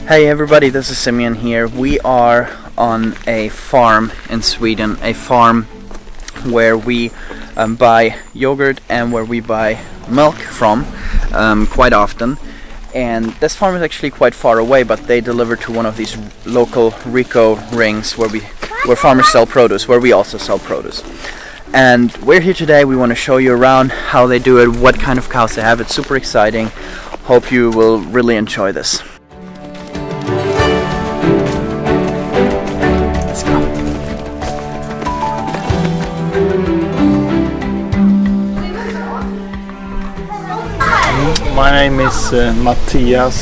Hey everybody, this is Simeon here. We are on a farm in Sweden, a farm where we buy yogurt and where we buy milk from quite often. And this farm is actually quite far away, but they deliver to one of these local Rico rings where farmers sell produce, where we also sell produce. And we're here today. We want to show you around how they do it, what kind of cows they have. It's super exciting. Hope you will really enjoy this. Let's go. My name is Mattias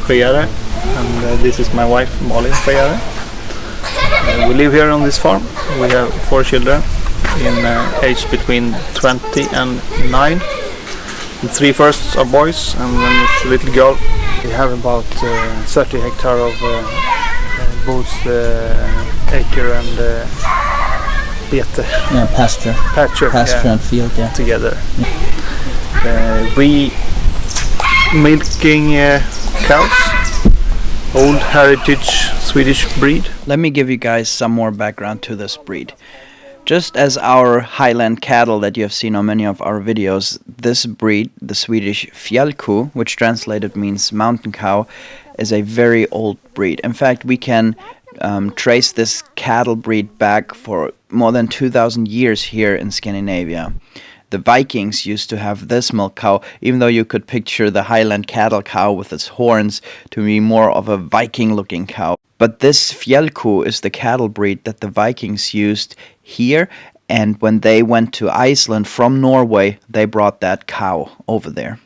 Skjere, and this is my wife Malin Skjere. We live here on this farm. We have 4 children in age between 20 and 9. And 3 first are boys, and then it's a little girl. We have about 30 hectares of both acre and bete. Yeah, pasture yeah, and field, yeah. Together. We milking cows, old heritage Swedish breed. Let me give you guys some more background to this breed. Just as our highland cattle that you have seen on many of our videos, this breed, the Swedish Fjällko, which translated means mountain cow, is a very old breed. In fact, we can trace this cattle breed back for more than 2,000 years here in Scandinavia. The Vikings used to have this milk cow, even though you could picture the highland cattle cow with its horns to be more of a Viking-looking cow. But this Fjällko is the cattle breed that the Vikings used here, and when they went to Iceland from Norway, they brought that cow over there.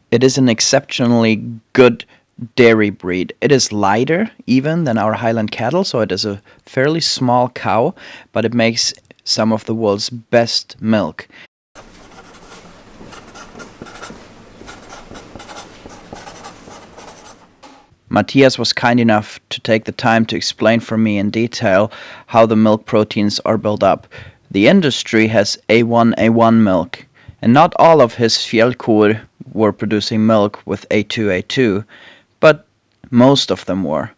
It is an exceptionally good dairy breed. It is lighter even than our highland cattle, so it is a fairly small cow, but it makes some of the world's best milk. Matthias was kind enough to take the time to explain for me in detail how the milk proteins are built up. The industry has A1 milk, and not all of his Fjällkor were producing milk with A2, but most of them were.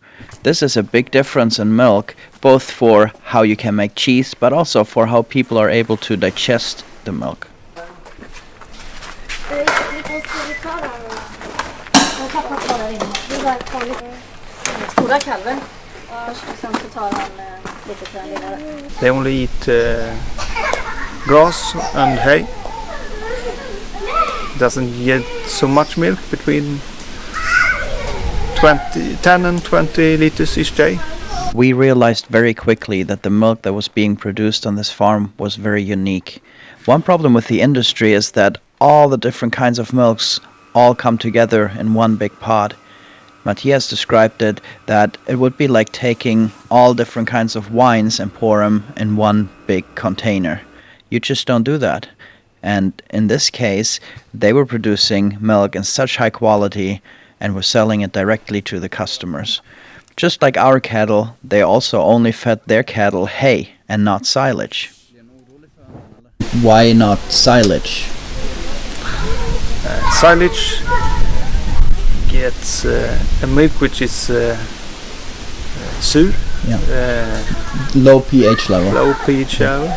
This is a big difference in milk, both for how you can make cheese, but also for how people are able to digest the milk. They only eat grass and hay. Doesn't get so much milk, between 10 and 20 liters each day. We realized very quickly that the milk that was being produced on this farm was very unique. One problem with the industry is that all the different kinds of milks all come together in one big pot. Matthias described it that it would be like taking all different kinds of wines and pour them in one big container. You just don't do that. And in this case, they were producing milk in such high quality and were selling it directly to the customers. Just like our cattle, they also only fed their cattle hay and not silage. Why not silage? Silage gets a milk which is sur, Low pH level. low pH level.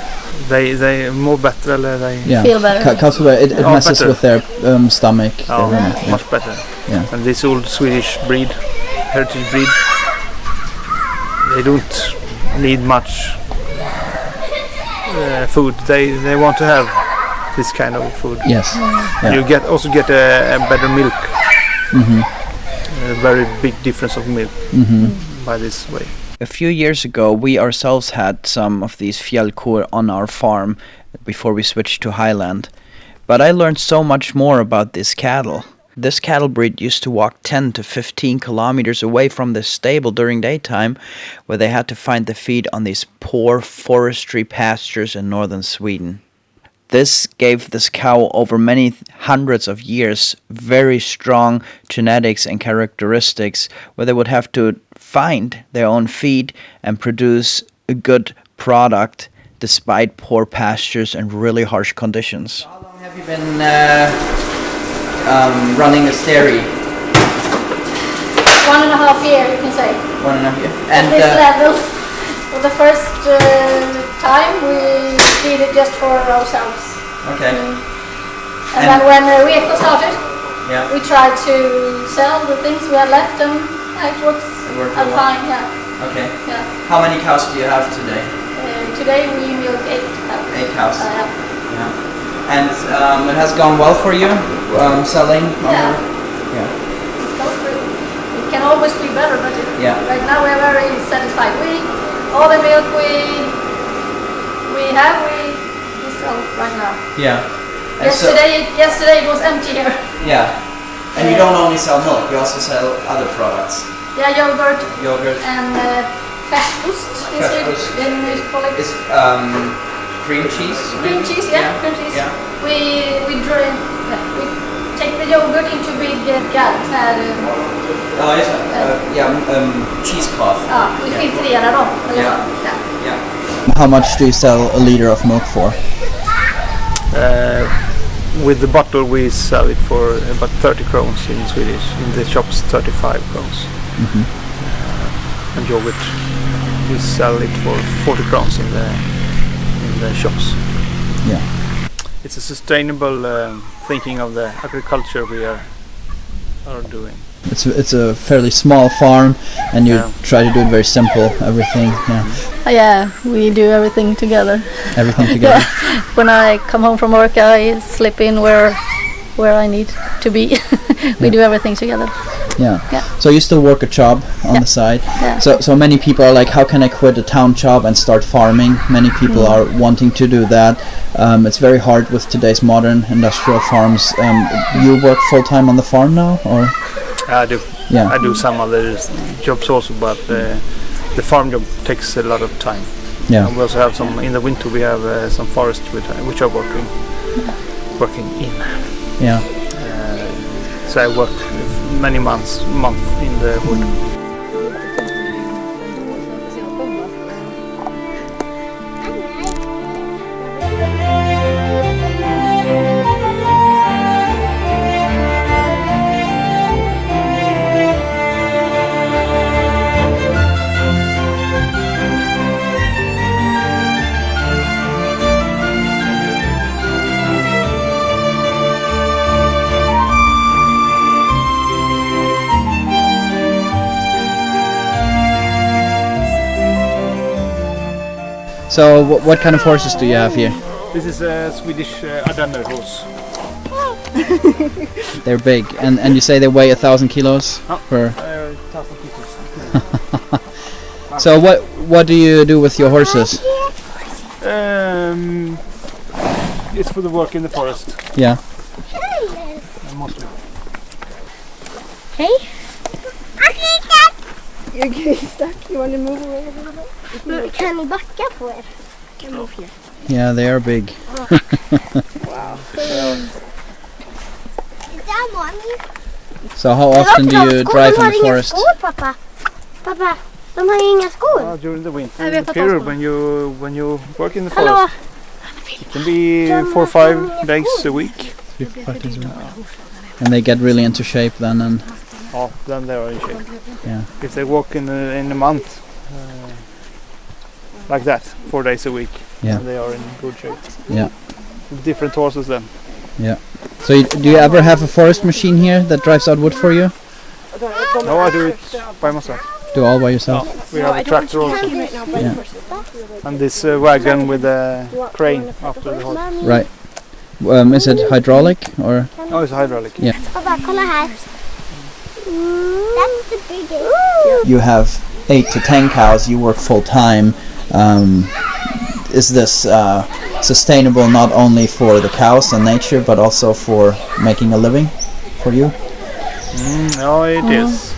They more better, Feel better. It messes better with their stomach. much better. Yeah. And this old Swedish breed, heritage breed, they don't need much food. They want to have this kind of food. Yes. Yeah. You also get a better milk. Mm-hmm. A very big difference of milk by this way. A few years ago, we ourselves had some of these Fjällkor on our farm before we switched to Highland. But I learned so much more about this cattle. This cattle breed used to walk 10 to 15 kilometers away from the stable during daytime, where they had to find the feed on these poor forestry pastures in northern Sweden. This gave this cow over many hundreds of years very strong genetics and characteristics, where they would have to find their own feed and produce a good product despite poor pastures and really harsh conditions. How long have you been running this dairy? 1.5 years, you can say. 1.5 years. At this level. For the first time we did it just for ourselves. Okay. And then when Fjällko started, yeah, we tried to sell the things we had left, and it works out fine. Yeah. Okay. Yeah. How many cows do you have today? Today we milk 8 cows. 8 cows. Yeah. Yeah. And it has gone well for you, selling? Yeah. Yeah. It's going through. It can always be better, but right now we're very satisfied. All the milk we sell right now. Yeah. And yesterday it was empty here. Yeah. And you don't only sell milk, you also sell other products. Yeah, yogurt. And färskost. It's cream cheese. Cream cheese, yeah. Cream cheese. Yeah. We take the yogurt into big gallons. Cheesecloth. Vi filtrerar dem. Yeah. How much do you sell a liter of milk for? With the bottle we sell it for about 30 crowns in Swedish. In the shops 35 crowns. And yogurt we sell it for 40 crowns in the shops. Yeah. It's a sustainable thinking of the agriculture we are doing. It's a fairly small farm, and you try to do it very simple. Everything. Yeah, we do everything together. Everything together. When I come home from work, I slip in where I need to be. We do everything together. Yeah. So you still work a job on the side. Yeah. So many people are like, how can I quit a town job and start farming? Many people are wanting to do that. It's very hard with today's modern industrial farms. You work full time on the farm now, or? I do. Yeah. I do some other jobs also, but the farm job takes a lot of time. Yeah. And we also have some in the winter. We have some forest which are working in. Yeah. So I work many months in the wood. So what kind of horses do you have here? This is a Swedish Ardenner horse. They're big, and you say they weigh 1,000 kilos per. 1,000 kilos. So what do you do with your horses? It's for the work in the forest. Yeah. Mostly. Hey. You're getting stuck. You want to move away a little bit? Kan ni backa på er? Yeah, they are big. Wow. So how often do you drive in the forest? Pappa, de har inga skor. During the winter period when you work in the forest, it can be 4 or 5 days a week. 3 or 5 days a week. And they get really into shape then, and then they are in shape. Yeah. If they walk in a month like that, 4 days a week, then they are in good shape. Yeah. Different horses then. Yeah. So do you ever have a forest machine here that drives out wood for you? No, I do it by myself. Do all by yourself? We have a tractor also. Yeah. And this wagon with a crane after the horse. Right. Is it hydraulic or? Oh, it's hydraulic. Yeah. Pappa, kolla här. That's the biggest. You have 8 to 10 cows. You work full time. Is this sustainable not only for the cows and nature, but also for making a living for you? No, it is.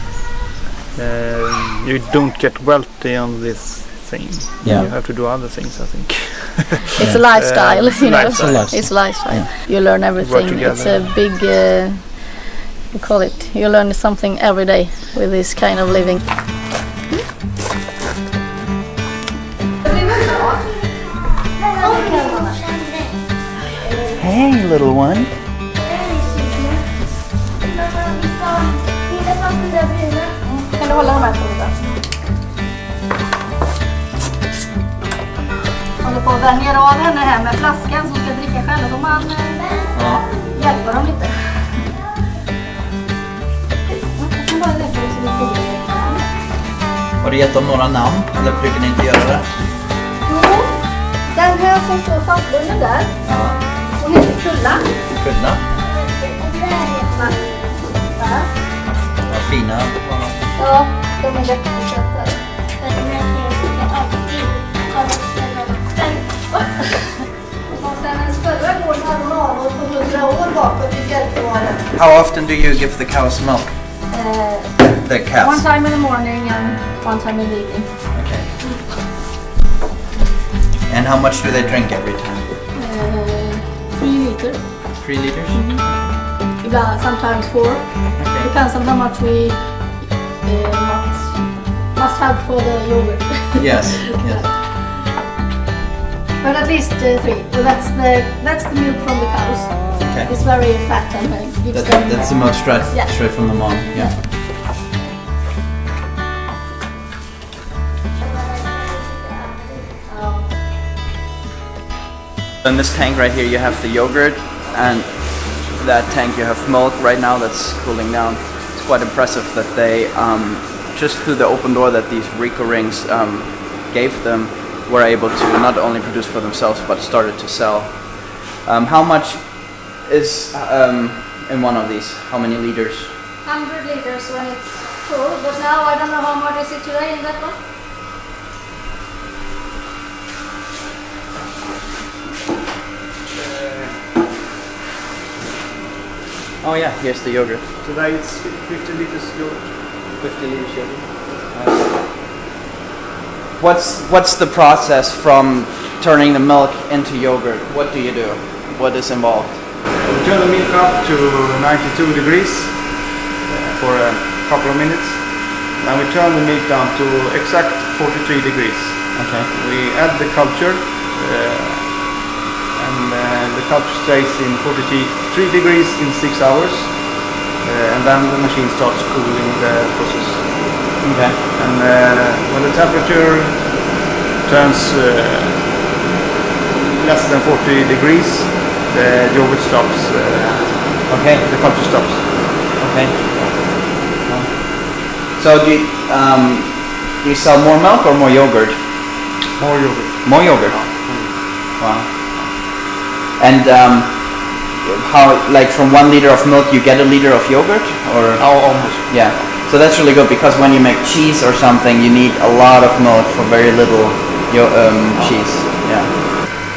You don't get wealthy on this thing. Yeah. You have to do other things, I think. It's a lifestyle, you know. It's a lifestyle. Yeah. You learn everything. It's a big, you call it. You learn something every day with this kind of living. Hey, little one. Kan du hålla de här två då? Håller på att vänja av henne här med flaskan som ska dricka själv. Då får man hjälpa dem lite. Jag kan bara lägga det så lite. Har du gett dem några namn? Eller brukar ni inte göra det? Jo, den här som står fastbunden där. Ja. Hon heter Kulla. Kulla? Ja. Vad fina. Ja, de är jättesöta. Och sen hennes förra gården hade hon avrått på 100 år bakåt i Fjällko. How often do you give the cows milk? The calves? One time in the morning and one time in the evening. Okay. And how much do they drink every time? 3 liters. 3 liters? Sometimes 4. Okay. Depends on how much we must have for the yogurt. Yes. Yes. But at least 3. So that's the milk from the cows. Okay. It's very fat and gives them. That's the milk straight from the mom. Yeah. In this tank right here you have the yogurt, and that tank you have milk right now that's cooling down. It's quite impressive that they just through the open door that these Rico rings gave them were able to not only produce for themselves but started to sell. How much is in one of these? How many liters? 100 liters when it's full, but now I don't know how much is it today in that one. Oh yeah, here's the yogurt. Today it's 50 liters yogurt. 50 liters yogurt. What's the process from turning the milk into yogurt? What do you do? What is involved? We turn the milk up to 92 degrees for a couple of minutes. Then we turn the milk down to exact 43 degrees. Okay. We add the culture and the culture stays in 43 degrees in 6 hours. And then the machine starts cooling the process. Okay. And when the temperature turns less than 40 degrees, the yogurt stops. Okay. The culture stops. Okay. So do you sell more milk or more yogurt? More yogurt. More yogurt. Wow. And how, like from 1 liter of milk you get a liter of yogurt, or? Oh, almost. Yeah. So that's really good, because when you make cheese or something, you need a lot of milk for very little cheese. Yeah.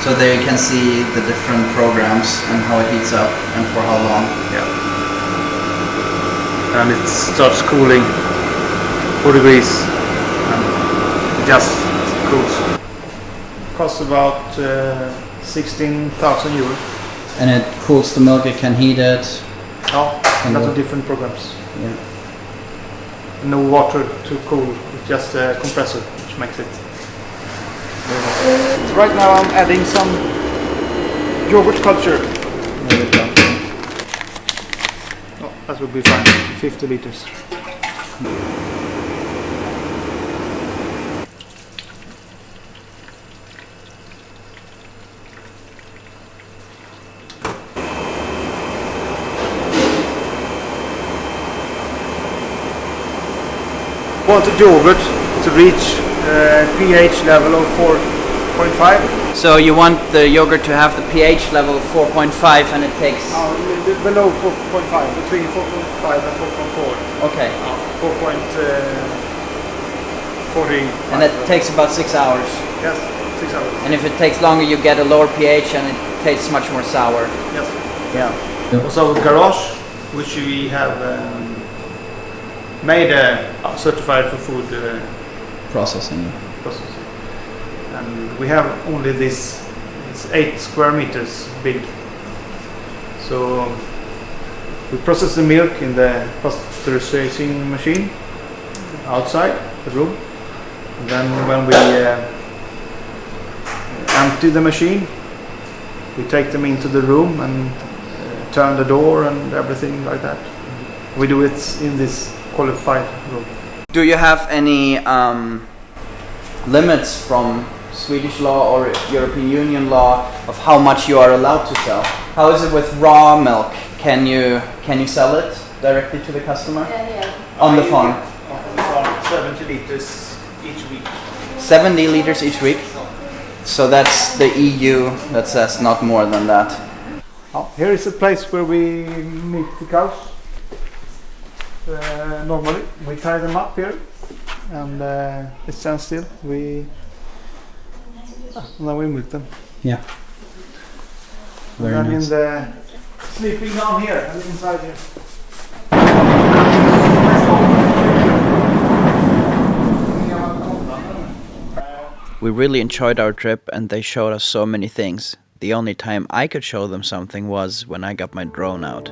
So there you can see the different programs and how it heats up and for how long. Yeah. And it starts cooling 4 degrees and it just cools. Costs about 16,000 euro. And it cools the milk, it can heat it. Oh, lots of different programs. Yeah. No water to cool, it's just a compressor which makes it. So right now I'm adding some yogurt culture. Oh, that would be fine, 50 liters. Wanted yogurt to reach pH level of 4.5. So you want the yogurt to have the pH level of 4.5, and it takes... Below 4.5, between 4.5 and 4.4. Okay. 4.40. And that takes about 6 hours. Yes, 6 hours. And if it takes longer, you get a lower pH and it tastes much more sour. Yes. Yeah. Also garage, which we have made certified for food Processing. processing. And we have only this, it's 8 square meters big. So we process the milk in the pasteurizing machine outside the room. And then when we empty the machine, we take them into the room and turn the door and everything like that. We do it in this qualified room. Do you have any limits from Swedish law or European Union law of how much you are allowed to sell? How is it with raw milk? Can you sell it directly to the customer? Yeah. On the farm? On the farm, 70 liters each week. 70 liters each week? So that's the EU that says not more than that. Oh, here is a place where we meet the cows. Normally we tie them up here and it stands still. Now we milk them. Yeah. Very and then nice. in the sleeping down here and inside here. We really enjoyed our trip and they showed us so many things. The only time I could show them something was when I got my drone out.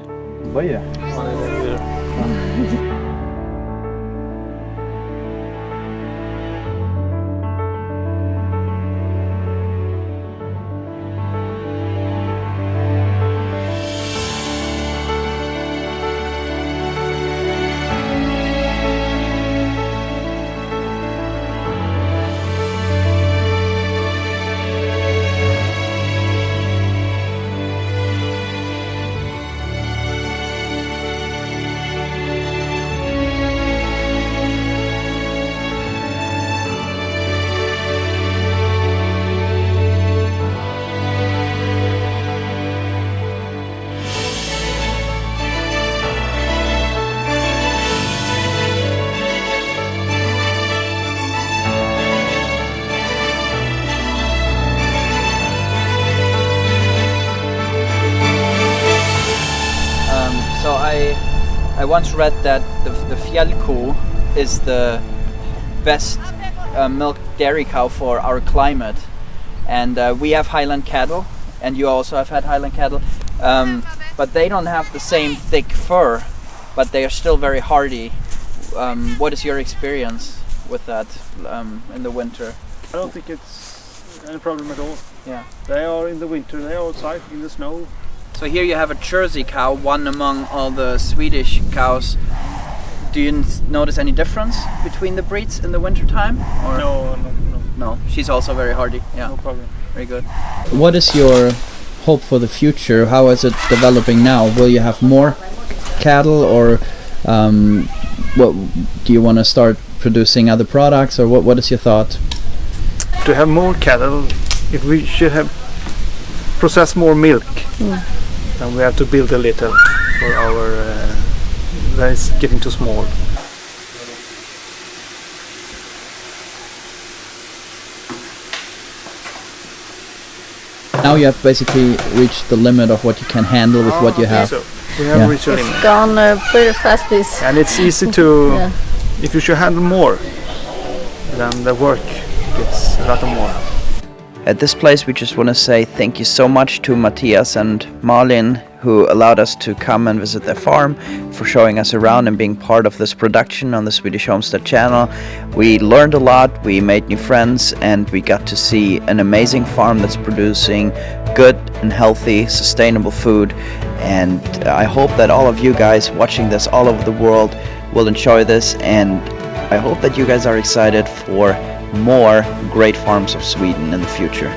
I once read that the Fjällko is the best milk dairy cow for our climate, and we have Highland cattle, and you also have had Highland cattle, but they don't have the same thick fur, but they are still very hardy. What is your experience with that in the winter? I don't think it's any problem at all. Yeah. They are in the winter, they are outside in the snow. So here you have a Jersey cow, one among all the Swedish cows. Do you notice any difference between the breeds in the winter time? Or? No. She's also very hardy. Yeah. No problem. Very good. What is your hope for the future? How is it developing now? Will you have more cattle, or what do you want to start producing other products, or what is your thought? To have more cattle, if we should have process more milk, then we have to build a little for our that is getting too small. Now you have basically reached the limit of what you can handle with what you have. So we have reached a limit. It's gone pretty fast this. And it's easy to, if you should handle more, then the work gets a lot more. At this place we just want to say thank you so much to Matthias and Malin, who allowed us to come and visit their farm, for showing us around and being part of this production on the Swedish Homestead channel. We learned a lot, we made new friends, and we got to see an amazing farm that's producing good and healthy, sustainable food. And I hope that all of you guys watching this all over the world will enjoy this, and I hope that you guys are excited for more great farms of Sweden in the future.